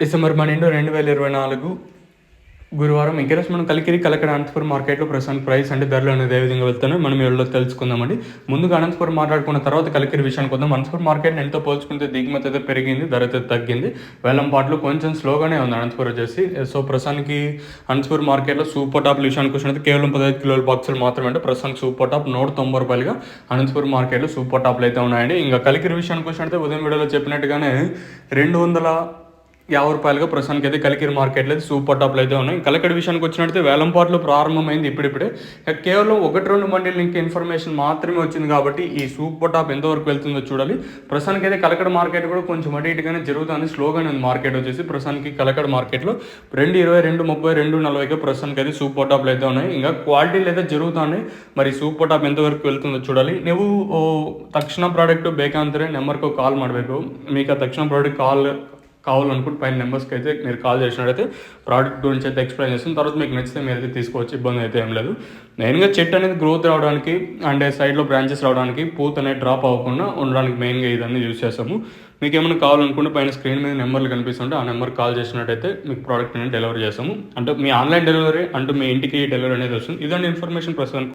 December 12, 2024 గురువారం in case మనం కలికిరి కలకడ అనంతపురం మార్కెట్లో ప్రస్తుతానికి ప్రైస్ అంటే ధరలు అనేది ఏ విధంగా వెళ్తున్నాయి మనం వీళ్ళలో తెలుసుకుందామండి. ముందుగా అనంతపురం మాట్లాడుకున్న తర్వాత కలికిరి విషయానికి వద్దాం. అనంతపురం మార్కెట్ ఎంతో పోల్చుకుంటే దిగుమతి అయితే పెరిగింది, ధర అయితే తగ్గింది. వేలం పాటలు కొంచెం స్లోగానే ఉంది అనంతపురం వచ్చేసి. సో ప్రస్తుతానికి అనంతపురం మార్కెట్లో సూపర్ టాప్ విషయానికి వచ్చినట్టు కేవలం 15 కిలోల బాక్సులు మాత్రమే అంటే ప్రస్తుతానికి సూపర్ టాప్ 190 రూపాయలుగా అనంతపురం మార్కెట్లో సూపర్ టాప్లు అయితే ఉన్నాయండి. ఇంకా కలికిరి విషయానికి వచ్చినట్టు ఉదయం వీడియోలో చెప్పినట్టుగానే 250 రూపాయలుగా ప్రస్తుతానికి అయితే కలికిరి మార్కెట్లో అయితే సూపర్ టాప్లు అయితే ఉన్నాయి. కలకడ విషయానికి వచ్చినట్టు వేలం పాటలు ప్రారంభమైంది ఇప్పుడిప్పుడే. కేవలం 1-2 మండీలు ఇంకా ఇన్ఫర్మేషన్ మాత్రమే వచ్చింది కాబట్టి ఈ సూపర్ టాప్ ఎంతవరకు వెళ్తుందో చూడాలి. ప్రస్తుతానికి అయితే కలకడ మార్కెట్ కూడా కొంచెం అటు ఇటుగానే జరుగుతుంది, స్లోగానే ఉంది మార్కెట్ వచ్చేసి. ప్రస్తుతానికి కలకడ మార్కెట్లో 220, 230, 240గా ప్రస్తుతానికి అయితే సూపర్ టాప్లు అయితే ఉన్నాయి. ఇంకా క్వాలిటీలు అయితే జరుగుతున్నాయి. మరి సూపర్ టాప్ ఎంతవరకు వెళ్తుందో చూడాలి. ನೀವು ತಕ್ಷಣ ಪ್ರಾಡಕ್ಟು ಬೇಕಂದರೆ నెంబర్కు కాల్ ಮಾಡಬೇಕು. మీకు ఆ తక్షణ ప్రాడక్ట్ కావాలనుకుంటే పైన నెంబర్స్కి అయితే మీరు కాల్ చేసినట్టయితే ప్రోడక్ట్ గురించి అయితే ఎక్స్ప్లెయిన్ చేస్తాను. తర్వాత మీకు నచ్చితే మీరు అయితే తీసుకోవచ్చు, ఇబ్బంది అయితే ఏం లేదు. మెయిన్గా చెట్టు అనేది గ్రోత్ రావడానికి అండ్ సైడ్లో బ్రాంచెస్ రావడానికి పూత అనేది డ్రాప్ అవ్వకుండా ఉండడానికి మెయిన్గా ఇదన్నీ యూజ్ చేస్తాము. మీకు ఏమైనా కావాలనుకుంటే పైన స్క్రీన్ మీద నెంబర్లు కనిపిస్తుంటే ఆ నెంబర్కి కాల్ చేసినట్టయితే మీకు ప్రోడక్ట్ అనేది డెలివరీ చేస్తాము. అంటే మీ ఆన్లైన్ డెలివరీ అంటే మీ ఇంటికి డెలివరీ అనేది వస్తుంది. ఇదండి ఇన్ఫర్మేషన్ ప్రస్తుతానికి.